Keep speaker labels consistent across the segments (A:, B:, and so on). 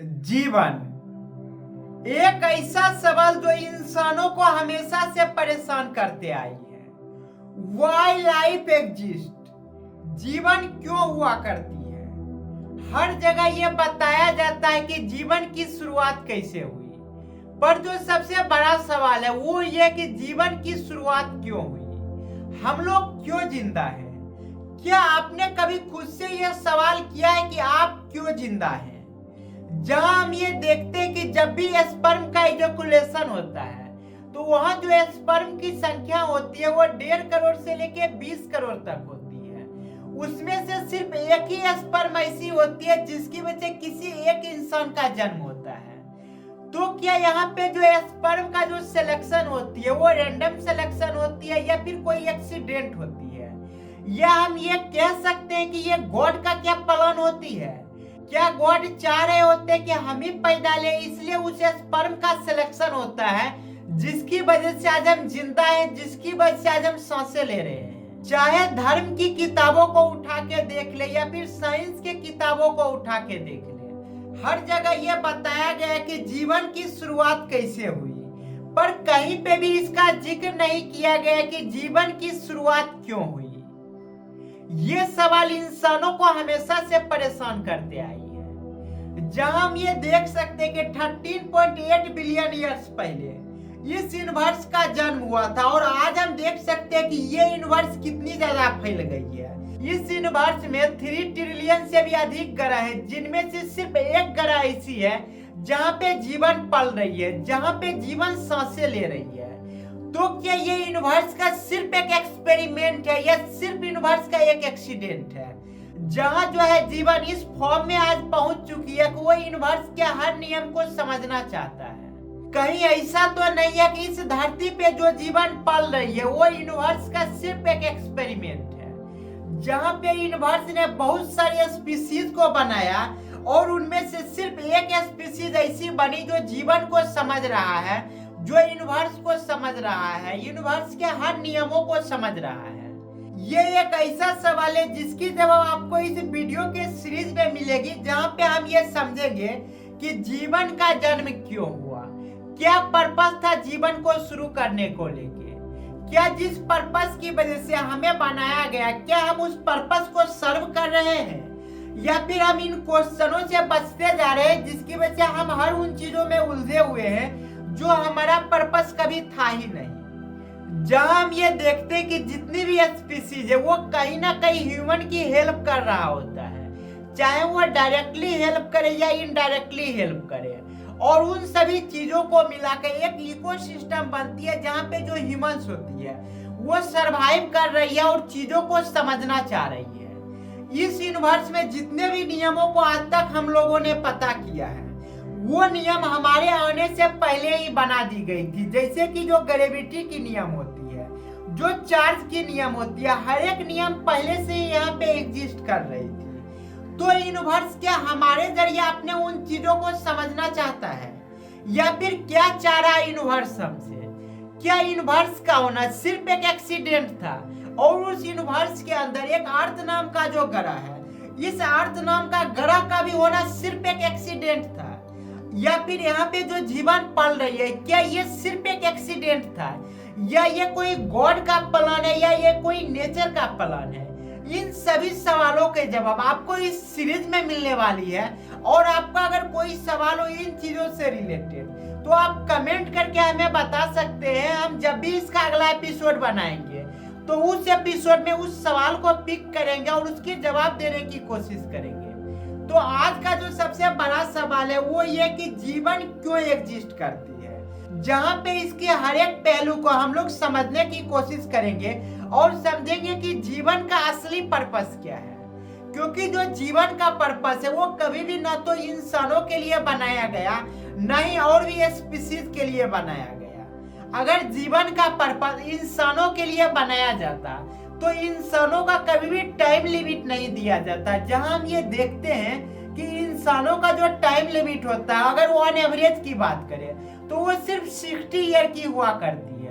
A: जीवन एक ऐसा सवाल जो इंसानों को हमेशा से परेशान करते आई है। वाई लाइफ एग्जिस्ट, जीवन क्यों हुआ करती है। हर जगह यह बताया जाता है कि जीवन की शुरुआत कैसे हुई, पर जो सबसे बड़ा सवाल है वो ये कि जीवन की शुरुआत क्यों हुई, हम लोग क्यों जिंदा हैं। क्या आपने कभी खुद से यह सवाल किया है कि आप क्यों जिंदा हैं। जहां हम ये देखते हैं कि जब भी स्पर्म का इजैकुलेशन होता है तो वहां जो स्पर्म की संख्या होती है वो 1.5 करोड़ से लेके 20 करोड़ तक होती है। उसमें से सिर्फ एक ही स्पर्म ऐसी होती है जिसकी वजह से किसी एक इंसान का जन्म होता है। तो क्या यहाँ पे जो स्पर्म का जो सिलेक्शन होती है वो रैंडम सिलेक्शन होती है या फिर कोई एक्सीडेंट होती है, या हम ये कह सकते हैं कि ये गॉड का क्या प्लान होती है। क्या गॉड चाह रहे होते कि हम ही पैदा ले, इसलिए उस स्पर्म का सिलेक्शन होता है जिसकी वजह से आज हम जिंदा हैं, जिसकी वजह से आज हम सांसें ले रहे हैं। चाहे धर्म की किताबों को उठा के देख ले या फिर साइंस के किताबों को उठा के देख ले, हर जगह यह बताया गया कि जीवन की शुरुआत कैसे हुई, पर कहीं पे भी इसका जिक्र नहीं किया गया कि जीवन की शुरुआत क्यों हुई। ये सवाल इंसानों को हमेशा से परेशान करते आई है। जहां हम ये देख सकते हैं कि 13.8 बिलियन ईयर्स पहले इस यूनिवर्स का जन्म हुआ था, और आज हम देख सकते हैं कि ये यूनिवर्स कितनी ज्यादा फैल गई है। इस यूनिवर्स में 3 ट्रिलियन से भी अधिक ग्रह है, जिनमें से सिर्फ एक ग्रह ऐसी है जहां पे जीवन पल रही है, जहां पे जीवन सांसें ले रही है। तो क्या ये यूनिवर्स का सिर्फ एक एक्सपेरिमेंट है या सिर्फ यूनिवर्स का एक एक्सीडेंट है, जहां जो है जीवन इस फॉर्म में आज पहुंच चुकी है कि वो यूनिवर्स के हर नियम को समझना चाहता है। कहीं ऐसा तो नहीं है कि इस धरती पे जो जीवन पल रही है वो यूनिवर्स का सिर्फ एक एक्सपेरिमेंट है, जहां पे यूनिवर्स ने बहुत सारी स्पीशीज को बनाया और उनमें से सिर्फ एक स्पीशीज ऐसी बनी जो जीवन को समझ रहा है, जो यूनिवर्स को समझ रहा है, यूनिवर्स के हर नियमों को समझ रहा है। ये एक ऐसा सवाल है जिसकी जवाब आपको इस वीडियो के सीरीज में मिलेगी, जहां पे हम ये समझेंगे कि जीवन का जन्म क्यों हुआ, क्या पर्पस था जीवन को शुरू करने को लेके, क्या जिस पर्पस की वजह से हमें बनाया गया क्या हम उस पर्पस को सर्व कर रहे हैं, या फिर हम इन क्वेश्चनों से बचते जा रहे हैं जिसकी वजह से हम हर उन चीजों में उलझे हुए हैं जो हमारा पर्पस कभी था ही नहीं। जहां हम ये देखते हैं कि जितनी भी स्पीशीज है वो कहीं ना कहीं ह्यूमन की हेल्प कर रहा होता है, चाहे वो डायरेक्टली हेल्प करे या इनडायरेक्टली हेल्प करे, और उन सभी चीजों को मिलाकर एक इकोसिस्टम बनती है जहां पे जो ह्यूमंस होती है वो सरवाइव कर रही है और चीजों को समझना चाह रही है। इस यूनिवर्स में जितने भी नियमों को आज तक हम लोगों ने पता किया है वो नियम हमारे आने से पहले ही बना दी गई थी, जैसे कि जो ग्रेविटी की नियम होती है, जो चार्ज की नियम होती है, हर एक नियम पहले से ही यहाँ पे एग्जिस्ट कर रही थी। तो यूनिवर्स क्या हमारे जरिए अपने उन चीजों को समझना चाहता है, या फिर क्या चाह रहा है यूनिवर्स हमसे। क्या यूनिवर्स का होना सिर्फ एक एक्सीडेंट था, और उस यूनिवर्स के अंदर एक अर्थ नाम का जो ग्रह है, इस अर्थ नाम का ग्रह का भी होना सिर्फ एक एक्सीडेंट था, या फिर यहाँ पे जो जीवन पल रही है क्या ये सिर्फ एक एक्सीडेंट था, या ये कोई गॉड का प्लान है, या ये कोई नेचर का प्लान है। इन सभी सवालों के जवाब आपको इस सीरीज में मिलने वाली है, और आपका अगर कोई सवाल हो इन चीजों से रिलेटेड तो आप कमेंट करके हमें बता सकते हैं। हम जब भी इसका अगला एपिसोड बनाएंगे तो उस एपिसोड में उस सवाल को पिक करेंगे और उसके जवाब देने की कोशिश करेंगे। तो आज का जो सबसे बड़ा सवाल है वो ये कि जीवन क्यों एग्जिस्ट करती है, जहां पे इसके हर एक पहलू को हम लोग समझने की कोशिश करेंगे और समझेंगे कि जीवन का असली पर्पस क्या है। क्योंकि जो जीवन का पर्पस है वो कभी भी ना तो इंसानों के लिए बनाया गया, न ही और भी स्पीशीज के लिए बनाया गया। अगर जीवन का पर्पस इंसानों के लिए बनाया जाता तो इंसानों का कभी भी टाइम लिमिट नहीं दिया जाता। जहां हम ये देखते हैं कि इंसानों का जो टाइम लिमिट होता है, अगर वो ऑन एवरेज की बात करें तो वो सिर्फ 60 ईयर की हुआ करती है,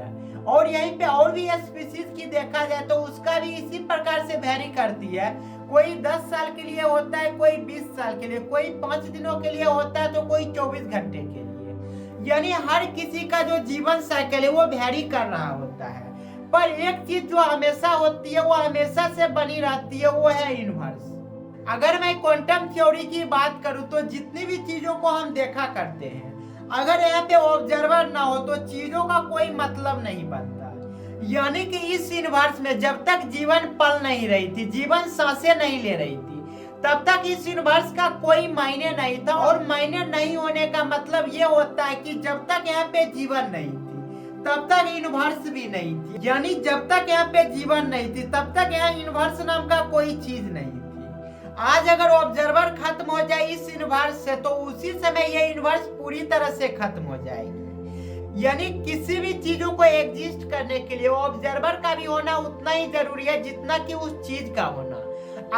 A: और यहीं पे और भी स्पीशीज की देखा जाए तो उसका भी इसी प्रकार से वेरी करती है। कोई 10 साल के लिए होता है, कोई 20 साल के लिए, कोई 5 दिनों के लिए होता है, तो कोई 24 घंटे के लिए। यानी हर किसी का जो जीवन साइकिल है वो वैरी कर रहा होता है। पर एक चीज जो हमेशा होती है, वो हमेशा से बनी रहती है, वो है यूनिवर्स। अगर मैं क्वांटम थ्योरी की बात करूं तो जितनी भी चीजों को हम देखा करते हैं, अगर यहाँ पे ऑब्जर्वर ना हो तो चीजों का कोई मतलब नहीं बनता। यानी कि इस यूनिवर्स में जब तक जीवन पल नहीं रही थी, जीवन सांसें नहीं ले रही थी, तब तक इस यूनिवर्स का कोई मायने नहीं था। और मायने नहीं होने का मतलब ये होता है कि जब तक यहाँ पे जीवन नहीं थी तब तक यूनिवर्स भी नहीं थी। यानी जब तक यहाँ पे जीवन नहीं थी तब तक यहाँ यूनिवर्स नाम का कोई चीज नहीं थी। आज अगर ऑब्जर्वर खत्म हो जाए इस यूनिवर्स से, तो उसी समय ये यूनिवर्स पूरी तरह से खत्म हो जाएगी। यानी किसी भी चीजों को एग्जिस्ट करने के लिए ऑब्जर्वर का भी होना उतना ही जरूरी है जितना कि उस चीज का होना।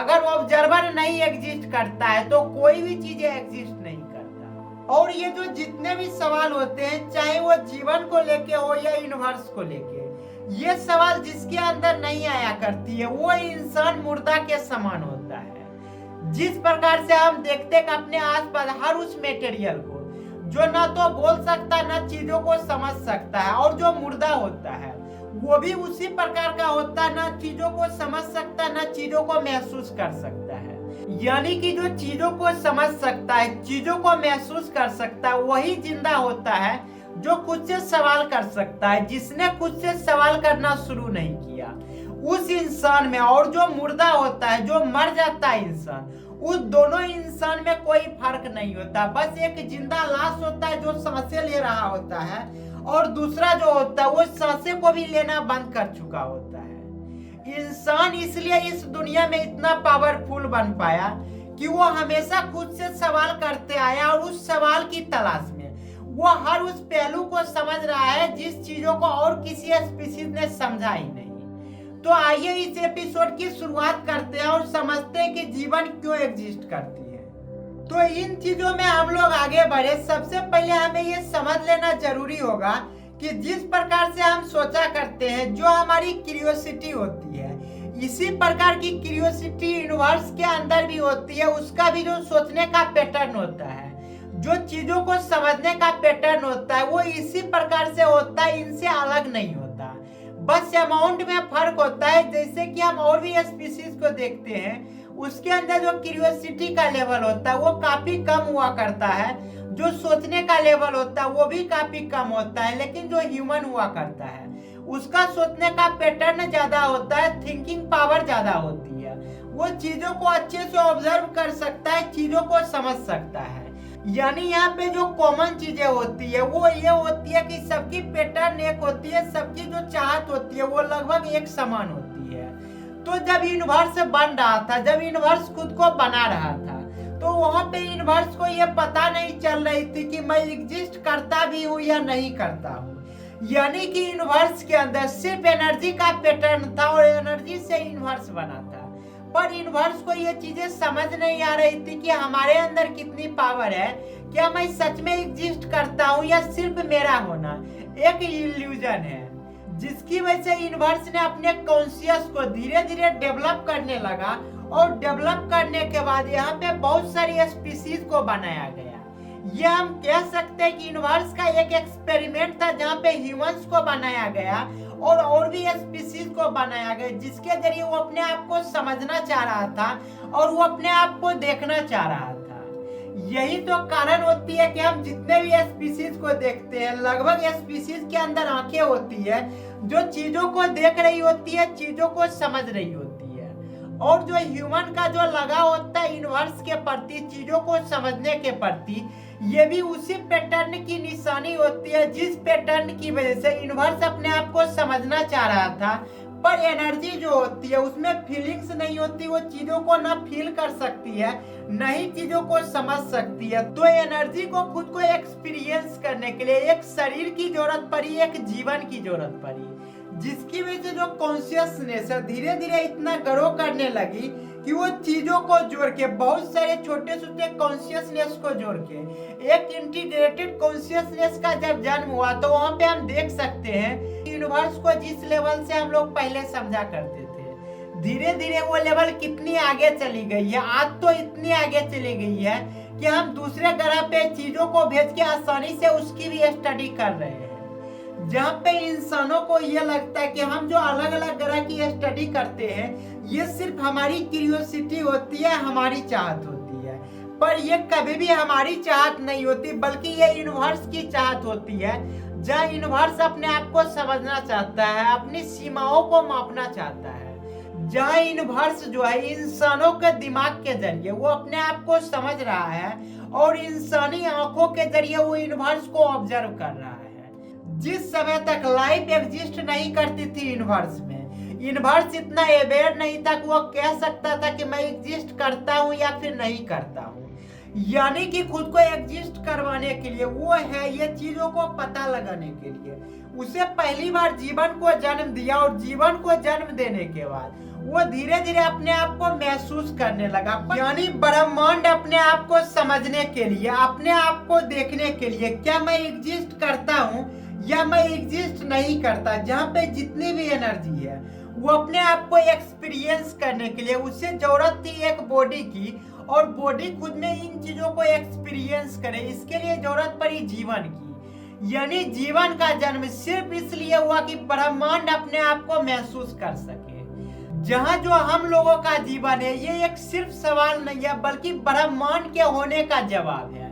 A: अगर ऑब्जर्वर नहीं एग्जिस्ट करता है तो कोई भी चीज एग्जिस्ट नहीं करता। और ये जो जितने भी सवाल होते हैं, चाहे वो जीवन को लेके हो या यूनिवर्स को लेके, ये सवाल जिसके अंदर नहीं आया करती है वो इंसान मुर्दा के समान होता है। जिस प्रकार से हम देखते हैं अपने आसपास हर उस मटेरियल को जो ना तो बोल सकता ना चीजों को समझ सकता है, और जो मुर्दा होता है वो भी उसी प्रकार का होता है, ना चीजों को समझ सकता ना चीजों को महसूस कर सकता है। यानी कि जो चीजों को समझ सकता है, चीजों को महसूस कर सकता है, वही जिंदा होता है जो खुद से सवाल कर सकता है। जिसने खुद से सवाल करना शुरू नहीं किया उस इंसान में, और जो मुर्दा होता है, जो मर जाता है इंसान, उस दोनों इंसान में कोई फर्क नहीं होता। बस एक जिंदा लाश होता है जो सांसें ले रहा होता है, और दूसरा जो होता है वो सांसें को भी लेना बंद कर चुका होता है। इंसान इसलिए इस दुनिया में इतना पावरफुल बन पाया कि वो हमेशा खुद से सवाल करते आया, और उस सवाल की तलाश में वो हर उस पहलू को समझ रहा है जिस चीजों को और किसी स्पीशीज ने समझा ही नहीं। तो आइए इस एपिसोड की शुरुआत करते हैं और समझते हैं कि जीवन क्यों एग्जिस्ट करती है। तो इन चीजों में हम लोग आगे बढ़े, सबसे पहले हमें ये समझ लेना जरूरी होगा कि जिस प्रकार से हम सोचा करते हैं, जो हमारी क्यूरियोसिटी होती है, इसी प्रकार की क्यूरियोसिटी यूनिवर्स के अंदर भी होती है। उसका भी जो सोचने का पैटर्न होता है, जो चीजों को समझने का पैटर्न होता है, वो इसी प्रकार से होता है, इनसे अलग नहीं होता। बस अमाउंट में फर्क होता है। जैसे कि हम और भी स्पीशीज को देखते हैं, उसके अंदर जो क्यूरियोसिटी का लेवल होता है वो काफी कम हुआ करता है, जो सोचने का लेवल होता है वो भी काफी कम होता है। लेकिन जो ह्यूमन हुआ करता है उसका सोचने का पैटर्न ज्यादा होता है, थिंकिंग पावर ज्यादा होती है। वो चीजों को अच्छे से ऑब्जर्व कर सकता है, चीजों को समझ सकता है। यानी यहाँ पे जो कॉमन चीजें होती है वो ये होती है कि सबकी पैटर्न एक होती है, सबकी जो चाहत होती है वो लगभग एक समान होती है। तो जब यूनिवर्स बन रहा था, जब यूनिवर्स खुद को बना रहा था, तो वहां पे यूनिवर्स को ये पता नहीं चल रही थी कि मैं एग्जिस्ट करता भी हूँ या नहीं करता हूँ। यानी कि यूनिवर्स के अंदर सिर्फ एनर्जी का पैटर्न था और एनर्जी से यूनिवर्स बना था। पर यूनिवर्स को ये चीजें समझ नहीं आ रही थी कि हमारे अंदर कितनी पावर है, क्या मैं सच में एग्जिस्ट करता हूँ या सिर्फ मेरा होना एक इल्यूजन है। जिसकी वजह से यूनिवर्स ने अपने कॉन्शियस को धीरे धीरे डेवलप करने लगा, और डेवलप करने के बाद यहाँ पे बहुत सारी स्पीशीज को बनाया गया। ये हम कह सकते हैं कि यूनिवर्स का एक एक्सपेरिमेंट था जहाँ पे ह्यूमंस को बनाया गया और भी स्पीशीज को बनाया गया, जिसके जरिए वो अपने आप को समझना चाह रहा था और वो अपने आप को देखना चाह रहा था। यही तो कारण होती है कि हम जितने भी स्पीशीज को देखते हैं, लगभग स्पीशीज के अंदर आंखें होती है जो चीजों को देख रही होती है, चीजों को समझ रही होती है। और जो ह्यूमन का जो लगाव होता है यूनिवर्स के प्रति, चीजों को समझने के प्रति, ये भी उसी पैटर्न की निशानी होती है जिस पैटर्न की वजह से यूनिवर्स अपने आप को समझना चाह रहा था। पर एनर्जी जो होती है उसमें फीलिंग्स नहीं होती, वो चीजों को ना फील कर सकती है न ही चीजों को समझ सकती है। तो एनर्जी को खुद को एक्सपीरियंस करने के लिए एक शरीर की जरूरत पड़ी, एक जीवन की जरूरत पड़ी, जिसकी वजह से जो कॉन्शियसनेस है धीरे धीरे इतना ग्रो करने लगी कि वो चीजों को जोड़ के, बहुत सारे छोटे छोटे कॉन्शियसनेस को जोड़ के एक इंटीग्रेटेड कॉन्शियसनेस का जब जन्म हुआ, तो वहां पे हम देख सकते हैं यूनिवर्स को जिस लेवल से हम लोग पहले समझा करते थे, धीरे धीरे वो लेवल कितनी आगे चली गई है। आज तो इतनी आगे चली गई है कि हम दूसरे ग्रह पे चीजों को भेज के आसानी से उसकी भी स्टडी कर रहे हैं। जहाँ पे इंसानों को ये लगता है कि हम जो अलग अलग ग्रह की स्टडी करते हैं ये सिर्फ हमारी क्यूरियोसिटी होती है, हमारी चाहत होती है, पर ये कभी भी हमारी चाहत नहीं होती, बल्कि ये यूनिवर्स की चाहत होती है। जहाँ यूनिवर्स अपने आप को समझना चाहता है, अपनी सीमाओं को मापना चाहता है, जहाँ यूनिवर्स जो है इंसानों के दिमाग के जरिए वो अपने आप को समझ रहा है और इंसानी आंखों के जरिए वो यूनिवर्स को ऑब्जर्व कर रहा है। जिस समय तक लाइफ एग्जिस्ट नहीं करती थी यूनिवर्स में, यूनिवर्स इतना अवेयर नहीं था कि वो कह सकता था कि मैं एग्जिस्ट करता हूँ या फिर नहीं करता हूँ। यानी कि खुद को एग्जिस्ट करवाने के लिए, वो है ये चीजों को पता लगाने के लिए उसे पहली बार जीवन को जन्म दिया, और जीवन को जन्म देने के बाद वो धीरे धीरे अपने आप को महसूस करने लगा। यानी ब्रह्मांड अपने आप को समझने के लिए, अपने आप को देखने के लिए, क्या मैं एग्जिस्ट करता हूँ या मैं एग्जिस्ट नहीं करता। जहाँ पे जितनी भी एनर्जी है वो अपने आप को एक्सपीरियंस करने के लिए उसे जरूरत थी एक बॉडी की, और बॉडी खुद में इन चीजों को एक्सपीरियंस करे, इसके लिए जरूरत पड़ी जीवन की। यानी जीवन का जन्म सिर्फ इसलिए हुआ कि ब्रह्मांड अपने आप को महसूस कर सके। जहाँ जो हम लोगों का जीवन है ये एक सिर्फ सवाल नहीं है, बल्कि ब्रह्मांड के होने का जवाब है।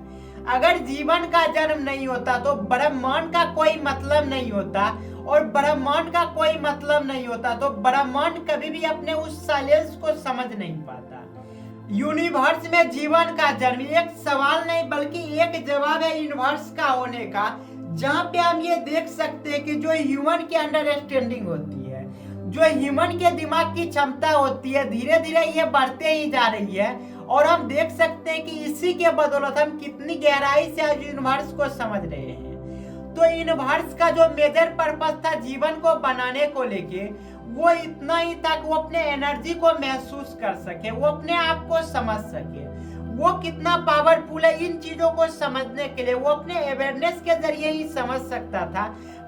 A: अगर जीवन का जन्म नहीं होता तो ब्रह्मांड का कोई मतलब नहीं होता, और ब्रह्मांड का कोई मतलब नहीं होता तो ब्रह्मांड कभी भी अपने उस साइलेंस को समझ नहीं पाता। यूनिवर्स में जीवन का जन्म एक सवाल नहीं बल्कि एक जवाब है यूनिवर्स का होने का, जहाँ पे हम ये देख सकते हैं कि जो ह्यूमन की अंडरस्टैंडिंग होती है, जो ह्यूमन के दिमाग की क्षमता होती है, धीरे धीरे ये बढ़ते ही जा रही है। और हम देख सकते हैं कि इसी के बदौलत हम कितनी गहराई से आज यूनिवर्स को समझ रहे हैं। तो यूनिवर्स का जो मेजर पर्पस था जीवन को बनाने को लेके, वो इतना ही था कि वो अपने एनर्जी को महसूस कर सके, वो अपने आप को समझ सके, वो कितना पावरफुल है। इन चीजों को समझने के लिए वो अपने अवेयरनेस के जरिए ही समझ सकता था,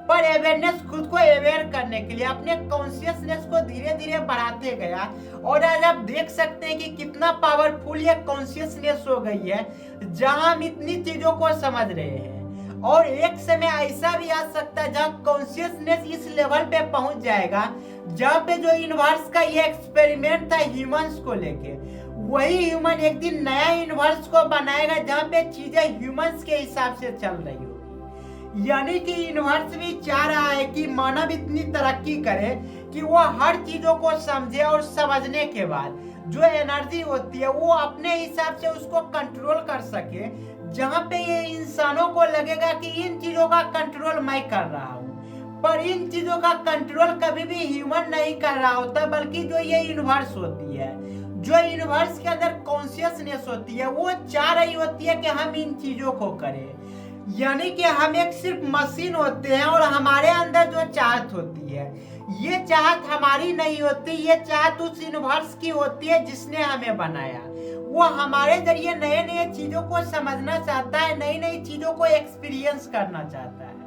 A: पर अवेयरनेस खुद को अवेयर करने के लिए अपने कॉन्शियसनेस को धीरे धीरे बढ़ाते गया। और आज आप देख सकते हैं कि कितना पावरफुल ये कॉन्शियसनेस हो गई है, जहां हम इतनी चीजों को समझ रहे हैं। और एक समय ऐसा भी आ सकता है जहाँ कॉन्शियसनेस इस लेवल पे पहुंच जाएगा, जहाँ पे जो यूनिवर्स का ये एक्सपेरिमेंट था ह्यूमंस को लेके, वही ह्यूमन एक दिन नया यूनिवर्स को बनाएगा जहाँ पे चीजें ह्यूमंस के हिसाब से चल रही होगी। यानी कि यूनिवर्स भी चाह रहा है कि मानव इतनी तरक्की करे कि वो हर चीजों को समझे, और समझने के बाद जो एनर्जी होती है वो अपने हिसाब से उसको कंट्रोल कर सके, जहाँ पे ये इंसानों को लगेगा कि इन चीजों का कंट्रोल मैं कर रहा हूँ। पर इन चीजों का कंट्रोल कभी भी ह्यूमन नहीं कर रहा होता, बल्कि जो ये यूनिवर्स होती है, जो यूनिवर्स के अंदर कॉन्शियसनेस होती है, वो चाह रही होती है कि हम इन चीजों को करें। यानी कि हम एक सिर्फ मशीन होते हैं, और हमारे अंदर जो चाहत होती है ये चाहत हमारी नहीं होती, ये चाहत उस यूनिवर्स की होती है जिसने हमें बनाया। वो हमारे जरिए नए नए चीजों को समझना चाहता है, नई नई चीजों को एक्सपीरियंस करना चाहता है।